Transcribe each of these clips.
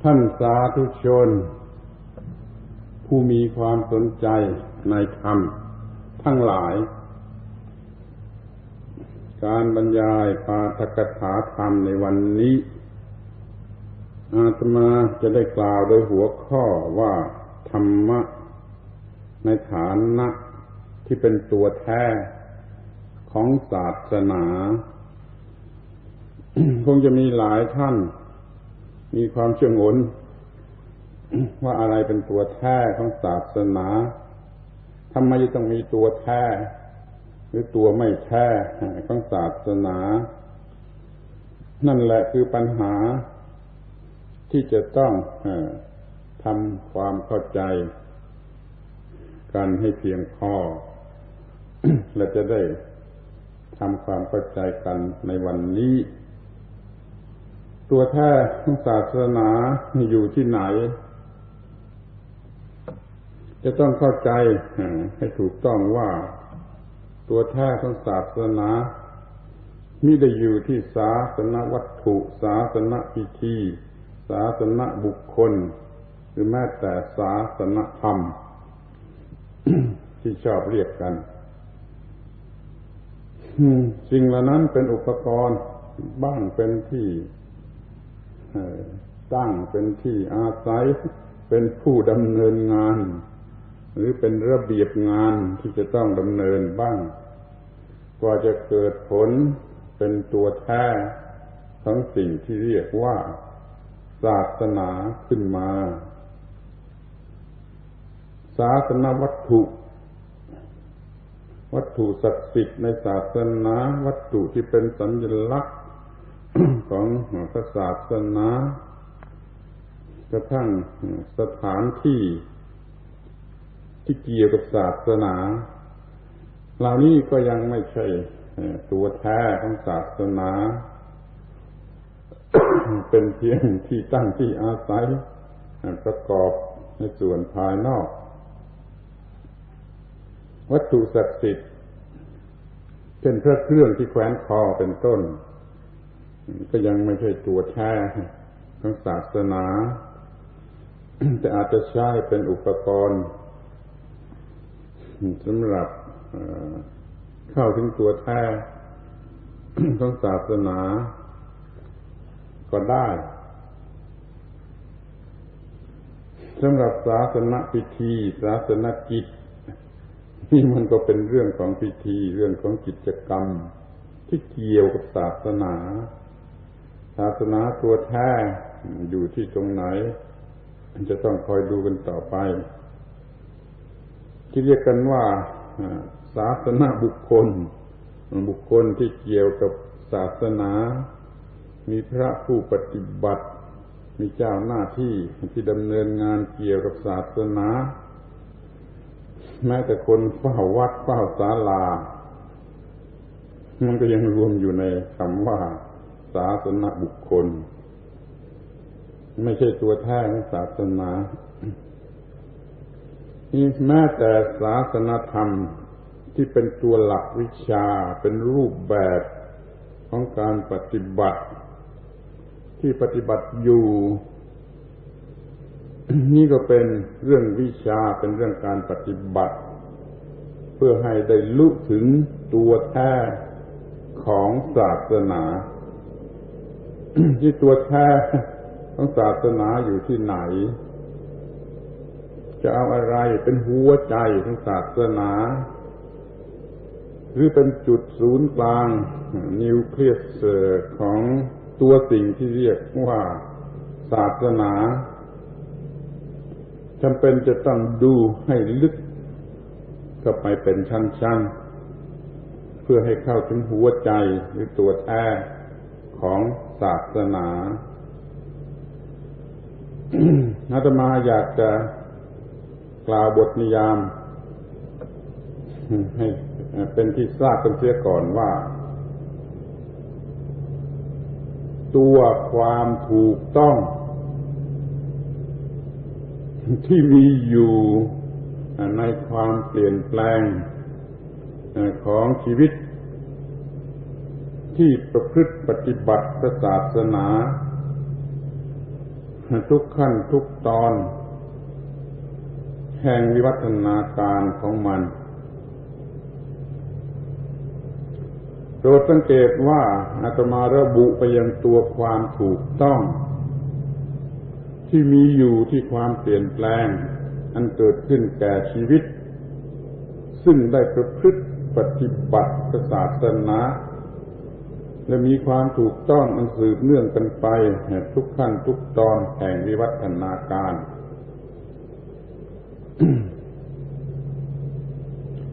ท่านสาธุชนผู้มีความสนใจในธรรมทั้งหลายการบรรยายปาฐกถาธรรมในวันนี้อาตมาจะได้กล่าวโดยหัวข้อว่าธรรมะในฐานะที่เป็นตัวแท้ของศาสนา คงจะมีหลายท่านมีความเชื่องนว่าอะไรเป็นตัวแท้ของศาสนาทำไมต้องมีตัวแท้หรือตัวไม่แท้ของศาสนานั่นแหละคือปัญหาที่จะต้องทำความเข้าใจกันให้เพียงพอ และจะได้ทำความเข้าใจกันในวันนี้ตัวแท้ของศาสนาอยู่ที่ไหนจะต้องเข้าใจให้ถูกต้องว่าตัวแท้ของศาสนามิได้อยู่ที่ศาสนวัตถุศาสนพิธีศาสนบุคคลหรือแม้แต่ศาสนธรรม ที่ชอบเรียกกันสิ่งเหล่านั้นเป็นอุปกรณ์บ้างเป็นที่ตั้งเป็นที่อาศัยเป็นผู้ดำเนินงานหรือเป็นระเบียบงานที่จะต้องดำเนินบ้างกว่าจะเกิดผลเป็นตัวแท้ของสิ่งที่เรียกว่าศาสนาขึ้นมาศาสนวัตถุศักดิ์สิทธิ์ในศาสนาวัตถุที่เป็นสัญลักษณ์ ของพระศาสนากระทั่งสถานที่ที่เกี่ยวกับศาสนาเหล่านี้ก็ยังไม่ใช่ตัวแท้ของศาสนา เป็นเพียงที่ตั้งที่อาศัยประกอบในส่วนภายนอกวัตถุศักดิ์สิทธิ์เช่นพระเครื่องที่แขวนคอเป็นต้นก็ยังไม่ใช่ตัวแท้ของศาสนาแต่อาจจะใช้เป็นอุปกรณ์สำหรับเข้าถึงตัวแท้ของศาสนาก็ได้สำหรับศาสนพิธีศาสนกิจนี่มันก็เป็นเรื่องของพิธีเรื่องของกิจกรรมที่เกี่ยวกับศาสนาศาสนาตัวแท้อยู่ที่ตรงไหนจะต้องคอยดูกันต่อไปที่เรียกกันว่าศาสนาบุคคลที่เกี่ยวกับศาสนามีพระผู้ปฏิบัติมีเจ้าหน้าที่ที่ดำเนินงานเกี่ยวกับศาสนาแม้แต่คนเฝ้าวัดเฝ้าศาลามันก็ยังรวมอยู่ในคำว่าศาสนาบุคคลไม่ใช่ตัวแท้ของศาสนานี่แม้แต่ศาสนธรรมที่เป็นตัวหลักวิชาเป็นรูปแบบของการปฏิบัติที่ปฏิบัติอยู่ นี่ก็เป็นเรื่องวิชาเป็นเรื่องการปฏิบัติเพื่อให้ได้รู้ถึงตัวแท้ของศาสนา ที่ตัวแท้ของศาสนาอยู่ที่ไหนจะเอาอะไรเป็นหัวใจของศาสนาหรือเป็นจุดศูนย์กลางนิวเคลียสของตัวสิ่งที่เรียกว่าศาสนาจำเป็นจะต้องดูให้ลึกเข้าไปเป็นชั้นๆเพื่อให้เข้าถึงหัวใจหรือตัวแท้ของศาสนา อาตมาอยากจะกล่าวบทนิยามให้เป็นที่ทราบกันเสียก่อนว่าตัวความถูกต้องที่มีอยู่ในความเปลี่ยนแปลงของชีวิตที่ประพฤติปฏิบัติศาสนา ทุกขั้นทุกตอนแห่งวิวัฒนาการของมันโปรดสังเกตว่าอาตมาระบุไปยังตัวความถูกต้องที่มีอยู่ที่ความเปลี่ยนแปลงอันเกิดขึ้นแก่ชีวิตซึ่งได้ประพฤติปฏิบัติศาสนาและมีความถูกต้องอันสืบเนื่องกันไปทุกขั้นทุกตอนแห่งวิวัฒนาการ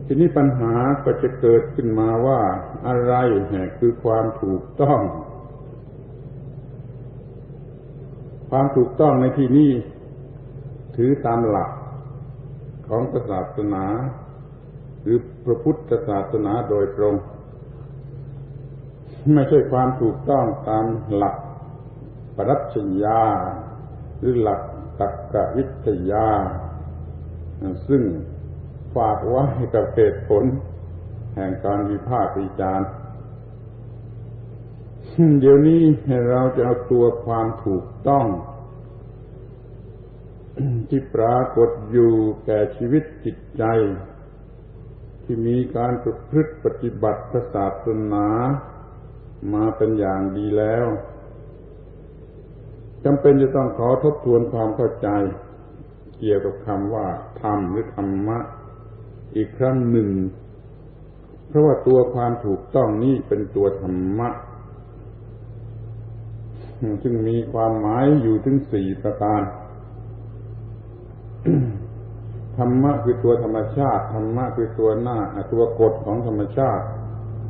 ทีนี้ปัญหาก็จะเกิดขึ้นมาว่าอะไรคือความถูกต้องความถูกต้องในที่นี้ถือตามหลักของศาสนาหรือพระพุทธศาสนาโดยตรงไม่ใช่ความถูกต้องตามหลักปรัชญาหรือหลักตรรกวิทยาซึ่งฝากไว้กับเหตุผลแห่งการวิพากษ์วิจารณ์เดี๋ยวนี้เราจะเอาตัวความถูกต้องที่ปรากฏอยู่แก่ชีวิตจิตใจที่มีการประพฤติปฏิบัติศาสนามาเป็นอย่างดีแล้วจำเป็นจะต้องขอทบทวนความเข้าใจเกี่ยวกับคำว่าธรรมหรือธรรมะอีกครั้งหนึ่งเพราะว่าตัวความถูกต้องนี้เป็นตัวธรรมะซึ่งมีความหมายอยู่ถึง4ประการธรรมะคือตัวธรรมชาติธรรมะคือตัวกฎของธรรมชาติ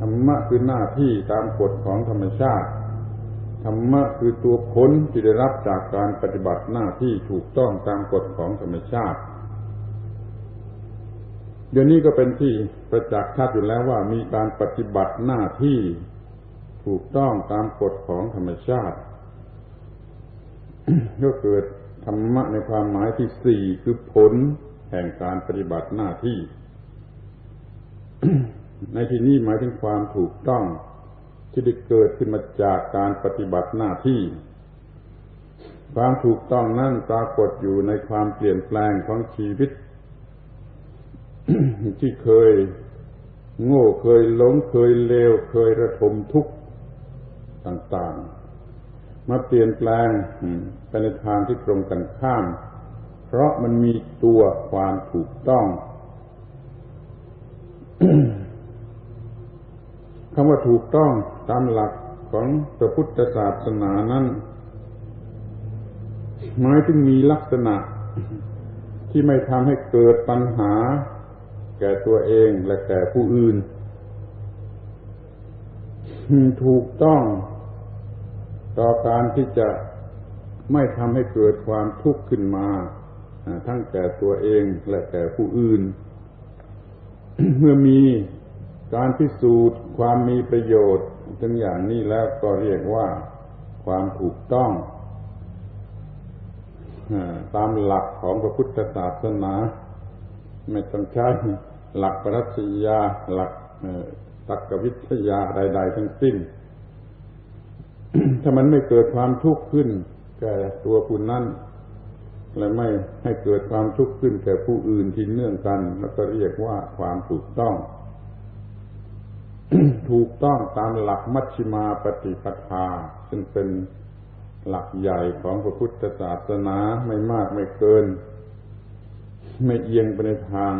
ธรรมะคือหน้าที่ตามกฎของธรรมชาติธรรมะคือตัวผลที่ได้รับจากการปฏิบัติหน้าที่ถูกต้องตามกฎของธรรมชาติเดี๋ยวนี้ก็เป็นที่ประจักษ์ชัดอยู่แล้วว่ามีการปฏิบัติหน้าที่ถูกต้องตามกฎของธรรมชาติ ก็เกิดธรรมะในความหมายที่4คือผลแห่งการปฏิบัติหน้าที่ ในที่นี้หมายถึงความถูกต้องที่ได้เกิดขึ้นมาจากการปฏิบัติหน้าที่ความถูกต้องนั้นปรากฏอยู่ในความเปลี่ยนแปลงของชีวิต ที่เคยโง่เคยหลงเคยเลวเคยระทมทุกข์ต่างๆมาเปลี่ยนแปลงไปในทางที่ตรงกันข้ามเพราะมันมีตัวความถูกต้อง คำว่าถูกต้องตามหลักของพระพุทธศาสนานั้นหมายถึงมีลักษณะที่ไม่ทำให้เกิดปัญหาแก่ตัวเองและแก่ผู้อื่นถูกต้องต่อการที่จะไม่ทำให้เกิดความทุกข์ขึ้นมาทั้งแก่ตัวเองและแก่ผู้อื่น เมื่อมีการพิสูจน์ความมีประโยชน์ทั้งอย่างนี้แล้วก็เรียกว่าความถูกต้องตามหลักของพระพุทธศาสนาไม่ต้องใช้หลักปรัชญาหลักตรรกวิทยาใดๆทั้งสิ้น ถ้ามันไม่เกิดความทุกข์ขึ้นแก่ตัวผู้นั้นและไม่ให้เกิดความทุกข์ขึ้นแก่ผู้อื่นที่เนื่องกันแล้วก็เรียกว่าความถูกต้อง ถูกต้องตามหลักมัชฌิมาปฏิปทาซึ่งเป็นหลักใหญ่ของพระพุทธศาสนาไม่มากไม่เกินไม่เอียงไปในทาง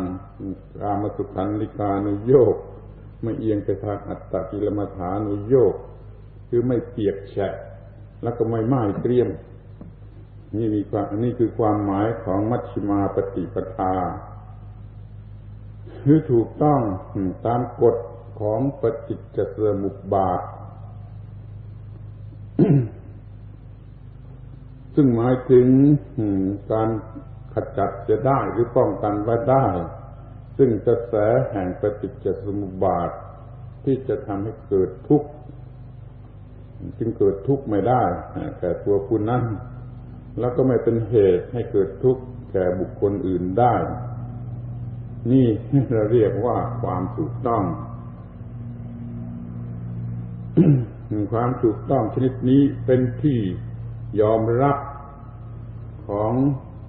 กามสุขันลิกานุโยคไม่เอียงไปทางอัตตกิลมัฏฐานุโยคคือไม่เปียกแฉะแล้วก็ไม่ม่ายเกรียมนี่คือความหมายของมัชฌิมาปฏิปทาคือถูกต้องตามกฎของปฏิจจสมุปบาท ซึ่งหมายถึงการขจัดจะได้หรือป้องกันไว้ได้ซึ่งกระแสแห่งปฏิจจสมุปบาทที่จะทำให้เกิดทุกข์จึงเกิดทุกข์ไม่ได้แก่ตัวผู้นั้นแล้วก็ไม่เป็นเหตุให้เกิดทุกข์แก่บุคคลอื่นได้นี่เราเรียกว่าความถูกต้อง ความถูกต้องชนิดนี้เป็นที่ยอมรับ ของ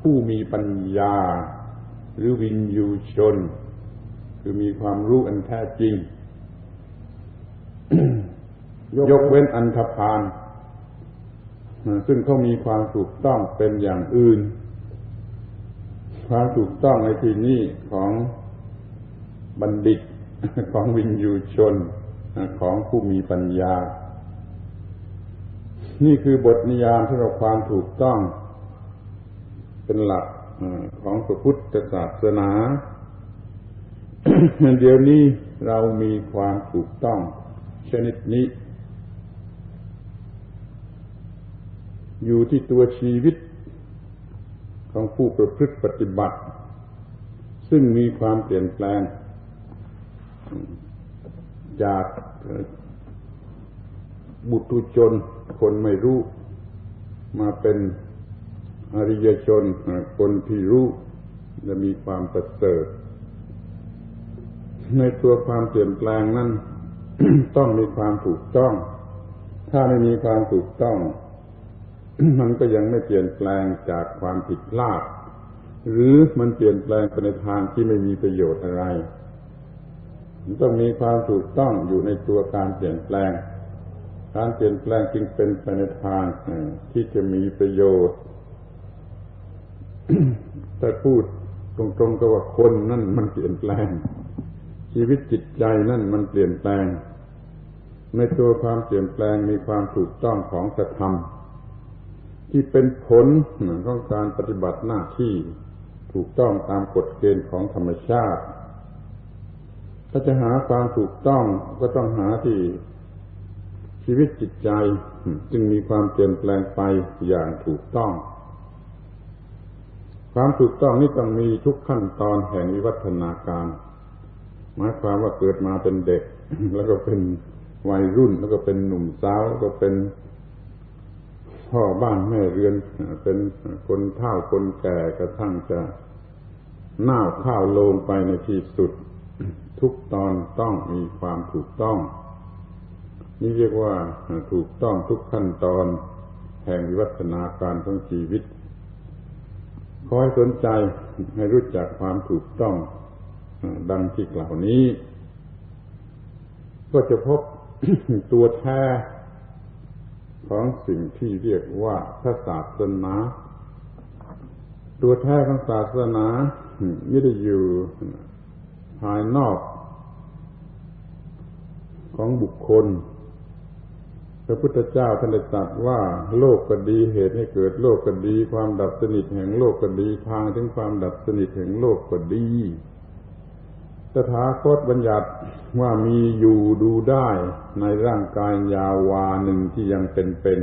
ผู้มีปัญญาหรือวินยูชนคือมีความรู้อันแท้จริง ยกเว้นอันธพาลซึ่งเขามีความถูกต้องเป็นอย่างอื่นความถูกต้องในที่นี้ของบัณฑิตของวินยูชนของผู้มีปัญญานี่คือบทนิยามสำหรับความถูกต้องเป็นหลักของพระพุทธศาสนา เดี๋ยวนี้เรามีความถูกต้องชนิดนี้อยู่ที่ตัวชีวิตของผู้ประพฤติปฏิบัติซึ่งมีความเปลี่ยนแปลงจากบุตุชนคนไม่รู้มาเป็นอริยชนคนที่รู้และมีความประเสริฐในตัวความเปลี่ยนแปลงนั้น ต้องมีความถูกต้องถ้าไม่มีความถูกต้อง มันก็ยังไม่เปลี่ยนแปลงจากความผิดพลาดหรือมันเปลี่ยนแปลงไปในทางที่ไม่มีประโยชน์อะไรมันต้องมีความถูกต้องอยู่ในตัวการเปลี่ยนแปลงการเปลี่ยนแปลงจึงเป็นไปในทางที่จะมีประโยชน์ แต่พูดตรงๆก็ว่าคนนั่นมันเปลี่ยนแปลงชีวิตจิตใจนั่นมันเปลี่ยนแปลงในตัวความเปลี่ยนแปลงมีความถูกต้องของธรรมที่เป็นผลของการปฏิบัติหน้าที่ถูกต้องตามกฎเกณฑ์ของธรรมชาติถ้าจะหาความถูกต้องก็ต้องหาที่ชีวิตจิตใจจึงมีความเปลี่ยนแปลงไปอย่างถูกต้องความถูกต้องนี้ต้องมีทุกขั้นตอนแห่งวิวัฒนาการหมายความว่าเกิดมาเป็นเด็กแล้วก็เป็นวัยรุ่นแล้วก็เป็นหนุ่มสาวแล้วก็เป็นพ่อบ้านแม่เรือนเป็นคนเฒ่าคนแก่กระทั่งจะน่าวข้าวโลงไปในที่สุดทุกตอนต้องมีความถูกต้องนี่เรียกว่าถูกต้องทุกขั้นตอนแห่งวิวัฒนาการของชีวิตขอให้สนใจให้รู้จักความถูกต้องดังที่กล่าวนี้ก็จะพบ ตัวแท้ของสิ่งที่เรียกว่าพระศาสนาตัวแท้ของศาสนาไม่ได้อยู่ภายนอกของบุคคลพระพุทธเจ้าท่านได้ตรัสว่าโลกก็ดีเหตุให้เกิดโลกก็ดีความดับสนิทแห่งโลกก็ดีทางถึงความดับสนิทแห่งโลกก็ดีตถาคตบัญญัติว่ามีอยู่ดูได้ในร่างกายยาวาหนึ่งที่ยังเป็น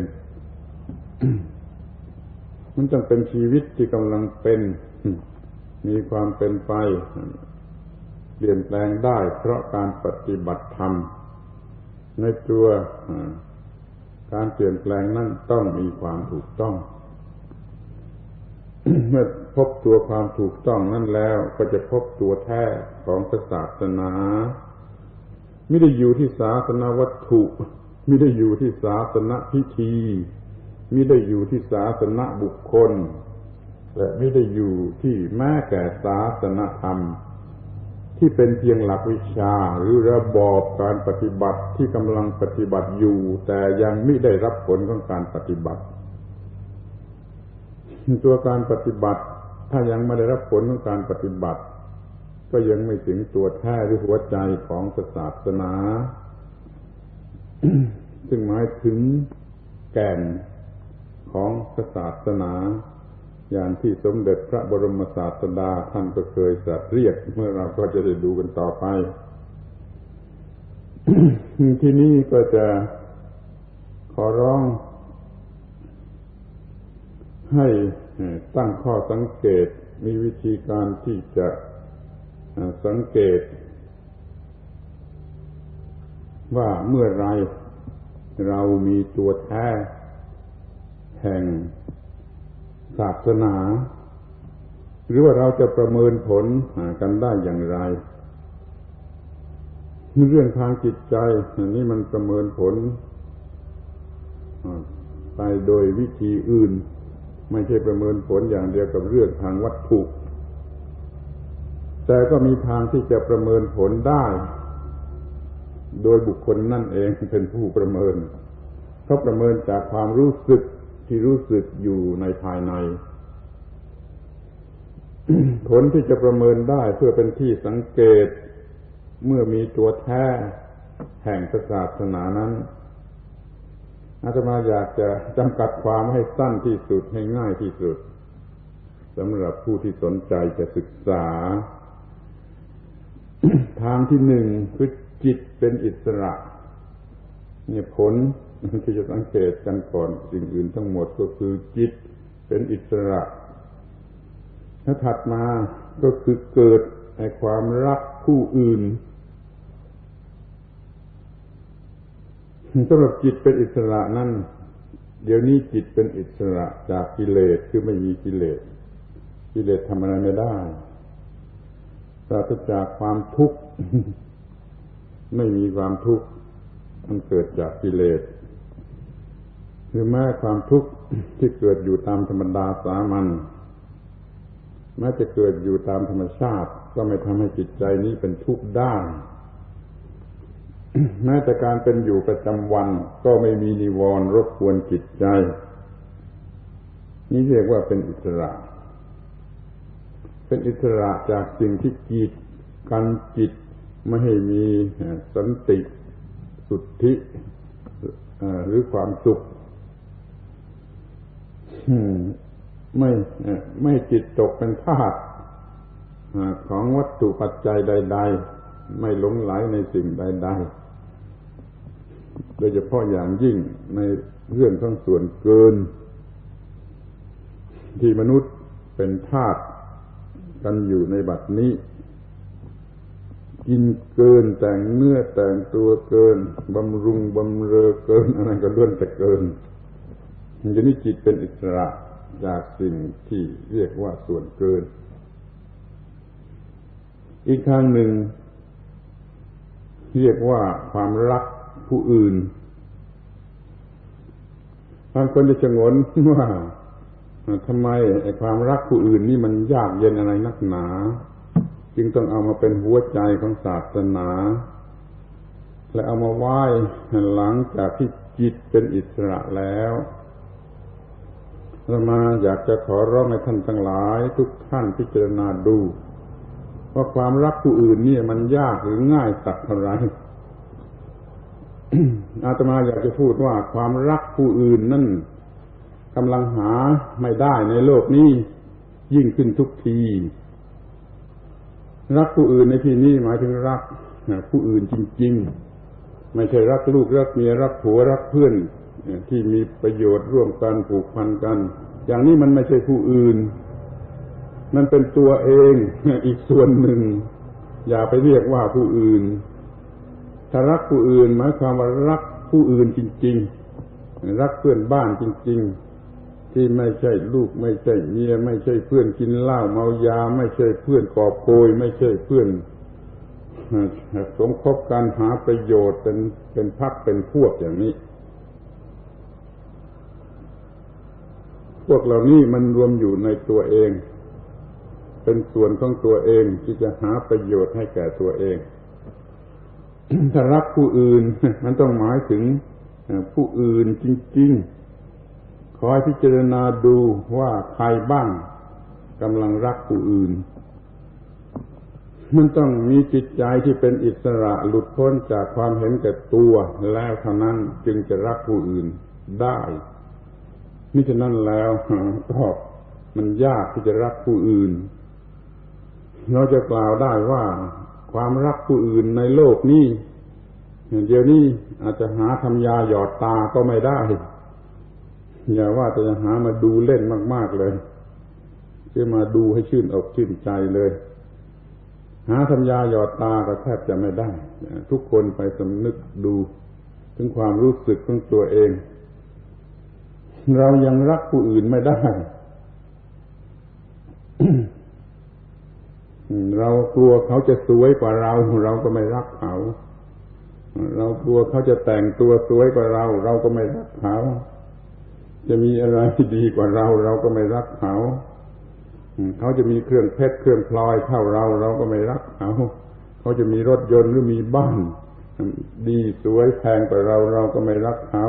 มันต้องเป็นชีวิตที่กำลังเป็นมีความเป็นไปเปลี่ยนแปลงได้เพราะการปฏิบัติธรรมในตัวการเปลี่ยนแปลงนั้นต้องมีความถูกต้อง เมื่อพบตัวความถูกต้องนั้นแล้วก็จะพบตัวแท้ของศาสนาไม่ได้อยู่ที่ศาสนวัตถุไม่ได้อยู่ที่ศาสนพิธีไม่ได้อยู่ที่ศาสนบุคคลและไม่ได้อยู่ที่แม้แต่ศาสนธรรมที่เป็นเพียงหลักวิชาหรือระบอบการปฏิบัติที่กำลังปฏิบัติอยู่แต่ยังไม่ได้รับผลของการปฏิบัติตัวการปฏิบัติถ้ายังไม่ได้รับผลของการปฏิบัติก็ยังไม่ถึงตัวแท้หรือหัวใจของศาสนา ซึ่งหมายถึงแก่นของศาสนาอย่างที่สมเด็จพระบรมศาสดาท่านก็เคยตรัสเรียกเมื่อเราก็จะได้ดูกันต่อไป ที่นี่ก็จะขอร้องให้ตั้งข้อสังเกตมีวิธีการที่จะสังเกตว่าเมื่อไรเรามีตัวแท้แห่งศาสนาหรือว่าเราจะประเมินผลกันได้อย่างไรเรื่องทางจิตใจนี่มันประเมินผลไปโดยวิธีอื่น ไม่ใช่ประเมินผลอย่างเดียวกับเรื่องทางวัตถุแต่ก็มีทางที่จะประเมินผลได้โดยบุคคลนั่นเองเป็นผู้ประเมินเขาประเมินจากความรู้สึกที่รู้สึกอยู่ในภายใน ผลที่จะประเมินได้เพื่อเป็นที่สังเกตเมื่อมีตัวแท้แห่งศาสนานั้นอาตมาอยากจะจำกัดความให้สั้นที่สุดให้ง่ายที่สุดสำหรับผู้ที่สนใจจะศึกษา ทางที่หนึ่งคือจิตเป็นอิสระนี่ผลที่จะสังเกตกันก่อนสิ่งอื่นทั้งหมดก็คือจิตเป็นอิสระถ้าถัดมาก็คือเกิดในความรักผู้อื่นสำหรับจิตเป็นอิสระนั้นเดี๋ยวนี้จิตเป็นอิสระจากกิเลสคือไม่มีกิเลสกิเลสทำอะไรไม่ได้ปราศจากความทุกข์ไม่มีความทุกข์มันเกิดจากกิเลสหรือแม้ความทุกข์ที่เกิดอยู่ตามธรรมดาสามัญแม้จะเกิดอยู่ตามธรรมชาติก็ไม่ทำให้จิตใจนี้เป็นทุกข์ได้แม้แต่การเป็นอยู่ประจำวันก็ไม่มีนิวรณ์รบกวนจิตใจนี่เรียกว่าเป็นอิสระเป็นอิสระจากสิ่งที่กีดกันจิตไม่ให้มีสันติสุทธิหรือความสุขไม่จิตตกเป็นทาสของวัตถุปัจจัยใดๆไม่หลงไหลในสิ่งใดๆโดยเฉพาะอย่างยิ่งในเรื่องของส่วนเกินที่มนุษย์เป็นทาสกันอยู่ในบัดนี้กินเกินแต่งเนื้อแต่งตัวเกินบำรุงบำเรอเกินอะไรก็ล้วนแต่เกินอย่างนี้จิตเป็นอิสระจากสิ่งที่เรียกว่าส่วนเกินอีกทางหนึ่งเรียกว่าความรักผู้อื่นบางคนจะฉงนว่าทำไมไอ้ความรักผู้อื่นนี่มันยากเย็นอะไรนักหนาจึงต้องเอามาเป็นหัวใจของศาสนาและเอามาไหว้หลังจากที่จิตเป็นอิสระแล้วอาตมาอยากจะขอร้องให้ท่านทั้งหลายทุกท่านพิจารณาดูว่าความรักผู้อื่นนี่มันยากหรือง่ายสักเท่าไหร่ อาตมาอยากจะพูดว่าความรักผู้อื่นนั่นกำลังหาไม่ได้ในโลกนี้ยิ่งขึ้นทุกทีรักผู้อื่นในที่นี้หมายถึงรักผู้อื่นจริงๆไม่ใช่รักลูกรักเมียรักผัวรักเพื่อนที่มีประโยชน์ร่วมกันผูกพันกันอย่างนี้มันไม่ใช่ผู้อื่นมันเป็นตัวเองอีกส่วนหนึ่งอย่าไปเรียกว่าผู้อื่นถ้ารักผู้อื่นหมายความว่ารักผู้อื่นจริงๆรักเพื่อนบ้านจริงๆที่ไม่ใช่ลูกไม่ใช่เมียไม่ใช่เพื่อนกินเหล้าเมายาไม่ใช่เพื่อนกอบโกยไม่ใช่เพื่อนสมคบกันหาประโยชน์เป็นพรรคเป็นพวกอย่างนี้พวกเหล่านี้มันรวมอยู่ในตัวเองเป็นส่วนของตัวเองที่จะหาประโยชน์ให้แก่ตัวเอง ถ้ารักผู้อื่นมันต้องหมายถึงผู้อื่นจริงๆขอให้พิจารณาดูว่าใครบ้างกำลังรักผู้อื่นมันต้องมีจิตใจที่เป็นอิสระหลุดพ้นจากความเห็นแก่ตัวแล้วเท่านั้นจึงจะรักผู้อื่นได้มิฉะนั้นแล้วก็มันยากที่จะรักผู้อื่นเราจะกล่าวได้ว่าความรักผู้อื่นในโลกนี้เดี๋ยวนี้อาจจะหาทำยาหยอดตาก็ไม่ได้อย่าว่าแต่จะหามาดูเล่นมากๆเลยคือมาดูให้ชื่นอกชื่นใจเลยหาทำยาหยอดตาก็แทบจะไม่ได้ทุกคนไปสำนึกดูถึงความรู้สึกของตัวเองเรายังรักผู้อื่นไม่ได้ เรากลัวเขาจะสวยกว่าเราเราก็ไม่รักเขาเรากลัวเขาจะแต่งตัวสวยกว่าเราเราก็ไม่รักเขา จะมีอะไรที่ดีกว่าเราเราก็ไม่รักเขาเขาจะมีเครื่องเพชรเครื่องพลอยเท่าเราเราก็ไม่รักเขาเขาจะมีรถยนต์หรือมีบ้านดีสวยแพงกว่าเราเราก็ไม่รักเขา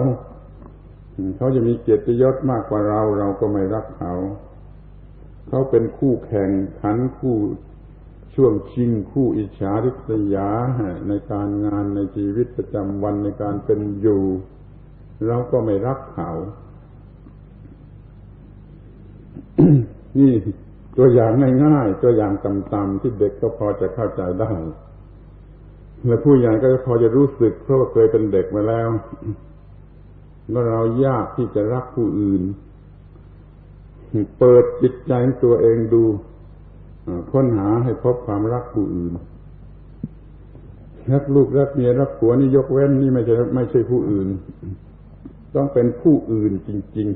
เขาจะมีเกียรติยศมากกว่าเราเราก็ไม่รักเขาเขาเป็นคู่แข่งขันคู่ช่วงชิงคู่อิจฉาริษยาในการงานในชีวิตประจำวันในการเป็นอยู่เราก็ไม่รักเขา นี่ตัวอย่างง่ายๆตัวอย่างต่ำๆที่เด็กก็พอจะเข้าใจได้และผู้ใหญ่ก็พอจะรู้สึกเพราะว่าเคยเป็นเด็กมาแล้วว่าเรายากที่จะรักผู้อื่นเปิดจิตใจของตัวเองดูค้นหาให้พบความรักผู้อื่นรักลูกรักเมียรักผัวนี่ยกเว้นนี่ไม่ใช่ผู้อื่นต้องเป็นผู้อื่นจริง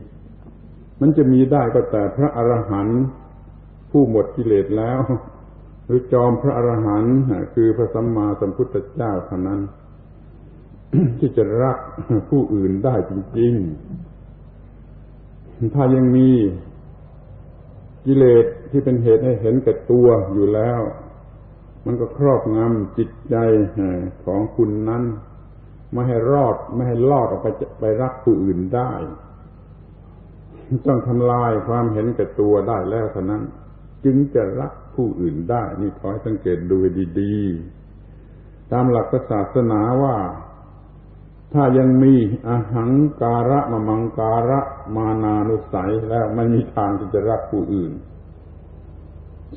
ๆมันจะมีได้ก็แต่พระอรหันต์ผู้หมดกิเลสแล้วหรือจอมพระอรหันต์คือพระสัมมาสัมพุทธเจ้าเท่านั้น ที่จะรักผู้อื่นได้จริงๆถ้ายังมีกิเลสที่เป็นเหตุให้เห็นแก่ตัวอยู่แล้วมันก็ครอบงำจิตใจของคุณนั้นไม่ให้รอดไม่ให้ลอดออกไปรักผู้อื่นได้ต้องทำลายความเห็นแก่ตัวได้แล้วเท่านั้นจึงจะรักผู้อื่นได้นี่ขอให้สังเกตดูดีๆตามหลักศาสนาว่าถ้ายังมีอหังการะมมังการะมานานุสัยแล้วไม่มีทางที่จะรักผู้อื่น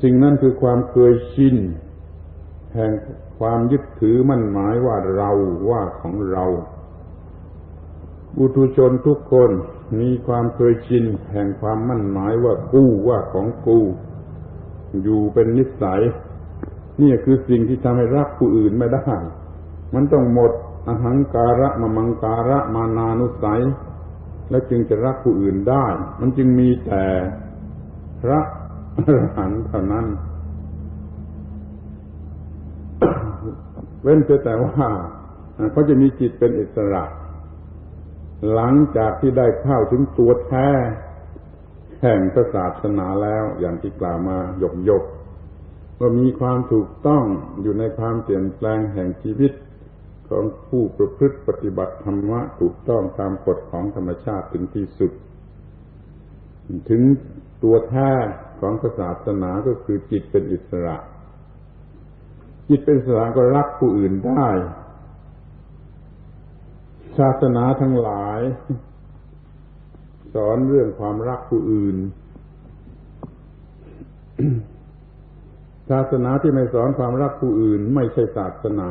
สิ่งนั้นคือความเคยชินแห่งความยึดถือมั่นหมายว่าเราว่าของเราปุถุชนทุกคนมีความเคยชินแห่งความมั่นหมายว่ากูว่าของกูอยู่เป็นนิสัยนี่คือสิ่งที่ทำให้รักผู้อื่นไม่ได้มันต้องหมดอหังการะมมังการะมานานุสัยแล้วจึงจะรักผู้อื่นได้มันจึงมีแต่พระอรหันต์เท่านั้น เว้นแต่ว่าเขาจะมีจิตเป็นอิสระหลังจากที่ได้เข้าถึงตัวแท้แห่งศาสนาแล้วอย่างที่กล่าวมาหยกๆว่ามีความถูกต้องอยู่ในความเปลี่ยนแปลงแห่งชีวิตของผู้ประพฤติปฏิบัติธรรมะถูกต้องตามกฎของธรรมชาติถึงที่สุดถึงตัวแท้ของศาสนาก็คือจิตเป็นอิสระจิตเป็นอิสระก็รักผู้อื่นได้ศาสนาทั้งหลายสอนเรื่องความรักผู้อื่น ศาสนาที่ไม่สอนความรักผู้อื่นไม่ใช่ศาสนา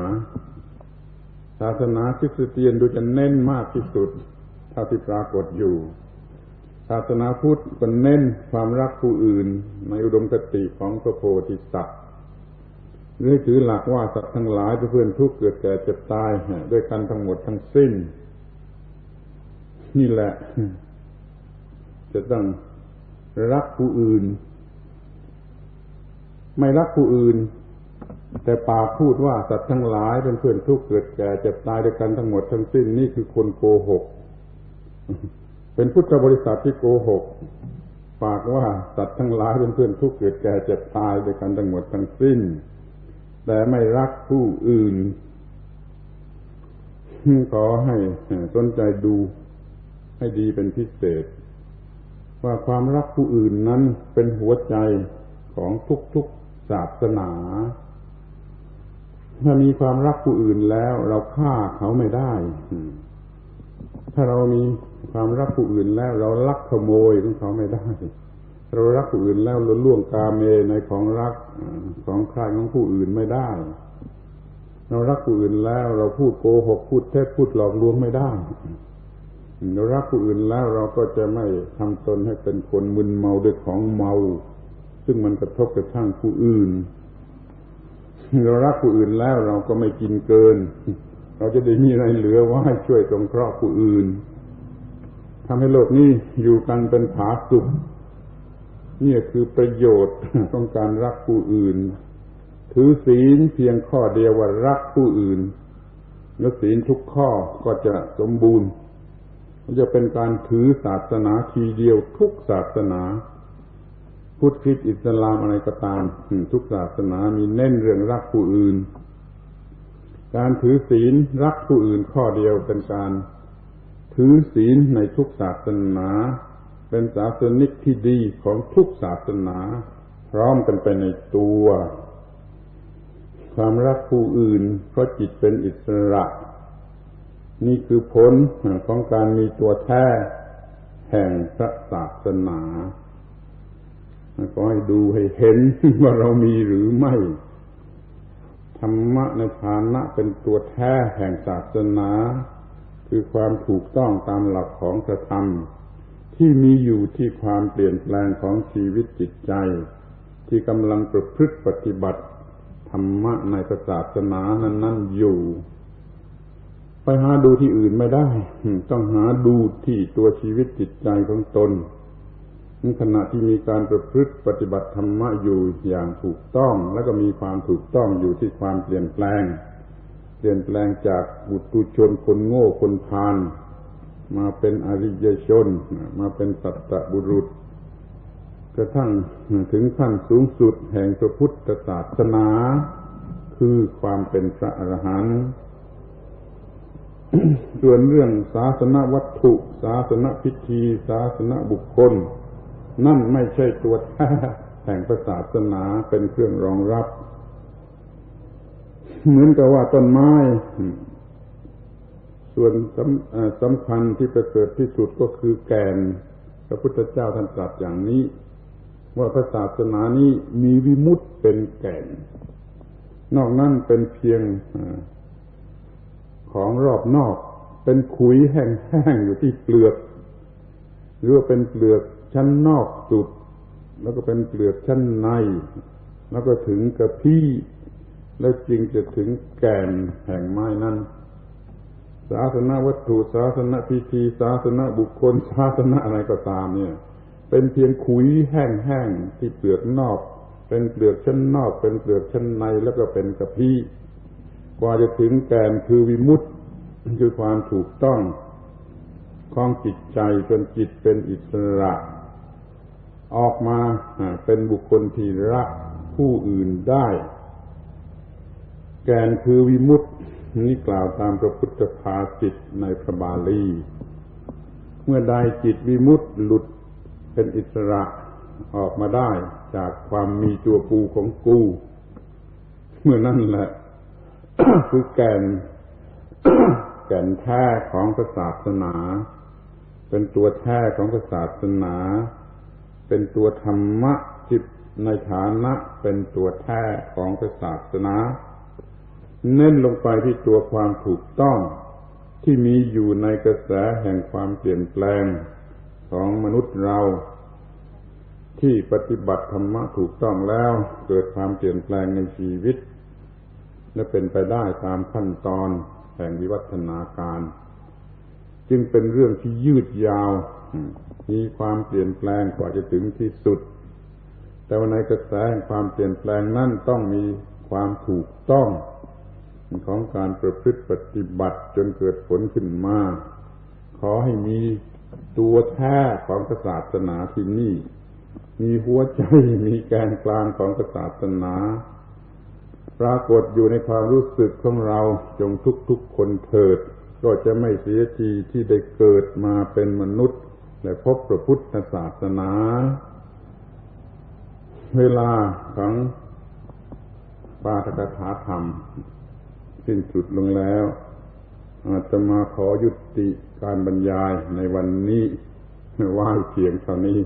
ศาสนาคริสเตียนดูจะเน้นมากที่สุดเท่าที่ปรากฏอยู่ศาสนาพุทธก็เน้นความรักผู้อื่นในอุดมคติของพระโพธิสัตว์ด้วยถือหลักว่าสัตว์ทั้งหลายเป็นเพื่อนทุกข์เกิดแก่เจ็บตายด้วยกันทั้งหมดทั้งสิ้นนี่แหละจะต้องรักผู้อื่นไม่รักผู้อื่นแต่ปากพูดว่าสัตว์ทั้งหลายเป็นเพื่อนทุกข์เกิดแก่เจ็บตายด้วยกันทั้งหมดทั้งสิ้นนี่คือคนโกหกเป็นพุทธบริษัทที่โกหกปากว่าสัตว์ทั้งหลายเป็นเพื่อนทุกข์เกิดแก่เจ็บตายด้วยกันทั้งหมดทั้งสิ้นแต่ไม่รักผู้อื่นขอให้สนใจดูให้ดีเป็นพิเศษว่าความรักผู้อื่นนั้นเป็นหัวใจของทุกๆศาสนาถ้ามีความรักผู้อื่นแล้วเราฆ่าเขาไม่ได้ถ้าเรามีความรักผู้อื่นแล้วเราลักขโมยของเขาไม่ได้เรารักผู้อื่นแล้วเราล่วงกาเมในของรักของใครของผู้อื่นไม่ได้เรารักผู้อื่นแล้วเราพูดโกหกพูดเท็จพูดหลอกลวงไม่ได้เรารักผู้อื่นแล้วเราก็จะไม่ทำตนให้เป็นคนมึนเมาด้วยของเมาซึ่งมันกระทบกระทั่งผู้อื่นเรารักผู้อื่นแล้วเราก็ไม่กินเกินเราจะได้มีอะไรเหลือไว้ช่วยสงเคราะห์ผู้อื่นทำให้โลกนี้อยู่กันเป็นผาสุกนี่คือประโยชน์ของการรักผู้อื่นถือศีลเพียงข้อเดียวว่ารักผู้อื่นแล้วศีลทุกข้อก็จะสมบูรณ์ มันจะเป็นการถือศาสนาทีเดียวทุกศาสนาพุทธคริสต์อิสลามอะไรก็ตามทุกศาสนามีเน้นเรื่องรักผู้อื่นการถือศีลรักผู้อื่นข้อเดียวเป็นการถือศีลในทุกศาสนาเป็นศาสนิกที่ดีของทุกศาสนาพร้อมกันไปในตัวความรักผู้อื่นเพราะจิตเป็นอิสระนี่คือผลของการมีตัวแท้แห่งพระศาสนาก็ให้ดูให้เห็นว่าเรามีหรือไม่ธรรมะในฐานะเป็นตัวแท้แห่งศาสนาคือความถูกต้องตามหลักของพระธรรมที่มีอยู่ที่ความเปลี่ยนแปลงของชีวิตจิตใจที่กำลังประพฤติปฏิบัติธรรมะในศาสนานั้นๆอยู่ไปหาดูที่อื่นไม่ได้ต้องหาดูที่ตัวชีวิตจิตใจของตนในขณะที่มีการประพฤติปฏิบัติธรรมะอยู่อย่างถูกต้องแล้วก็มีความถูกต้องอยู่ที่ความเปลี่ยนแปลงจากบุตุชนคนโง่คนพาลมาเป็นอริยชนมาเป็นสัตตบุรุษกระทั่งถึงขั้นสูงสุดแห่งพระพุทธศาสนาคือความเป็นพระอรหันต์ ส่วนเรื่องศาสนวัตถุศาสนพิธีศาสนบุคคลนั่นไม่ใช่ตัวแท้แห่งศาสนาเป็นเครื่องรองรับเหมือนกับว่าต้นไม้ส่วนสำคัญที่ประเสริฐที่สุดก็คือแก่นพระพุทธเจ้าท่านตรัสอย่างนี้ว่าศาสนานี้มีวิมุตติเป็นแก่นนอกนั้นเป็นเพียงของรอบนอกเป็นขุยแห้งๆอยู่ที่เปลือกหรือว่าเป็นเปลือกชั้นนอกสุดแล้วก็เป็นเปลือกชั้นในแล้วก็ถึงกระพี้แล้วจึงจะถึงแก่นแห่งไม้นั้นศาสนวัตถุศาสนพิธีศาสนบุคคลศาสนาอะไรก็ตามเนี่ยเป็นเพียงขุยแห้งๆที่เปลือกนอกเป็นเปลือกชั้นนอกเป็นเปลือกชั้นในแล้วก็เป็นกระพี้กว่าจะถึงแก่นคือวิมุตติคือความถูกต้องของจิตใจจนจิตเป็นอิสระออกมาเป็นบุคคลที่รักผู้อื่นได้แก่นคือวิมุตตินี้กล่าวตามพระพุทธภาษิตในพระบาลีเมื่อใดจิตวิมุตติหลุดเป็นอิสระออกมาได้จากความมีตัวกูของกูเมื่อนั่นแหละ คือแก่นแท้ของศาสนาเป็นตัวแท้ของศาสนาเป็นตัวธรรมะที่ในฐานะเป็นตัวแท้ของศาสนาเน้นลงไปที่ตัวความถูกต้องที่มีอยู่ในกระแสแห่งความเปลี่ยนแปลงของมนุษย์เราที่ปฏิบัติธรรมะถูกต้องแล้วเกิดความเปลี่ยนแปลงในชีวิตและเป็นไปได้ตามขั้นตอนแห่งวิวัฒนาการจึงเป็นเรื่องที่ยืดยาวมีความเปลี่ยนแปลงกว่าจะถึงที่สุดแต่ว่าในกระแสแห่งความเปลี่ยนแปลงนั้นต้องมีความถูกต้องของการประพฤติปฏิบัติจนเกิดผลขึ้นมาขอให้มีตัวแท้ของศาสนาที่นี่มีหัวใจมีแกนกลางของศาสนาปรากฏอยู่ในความรู้สึกของเราจงทุกๆคนเถิดก็จะไม่เสียทีที่ได้เกิดมาเป็นมนุษย์และพบพระพุทธศาสนาเวลาของปาฐกถาธรรมสิ้นสุดลงแล้วอาตมาขอยุติการบรรยายในวันนี้ไว้เพียงเท่านี้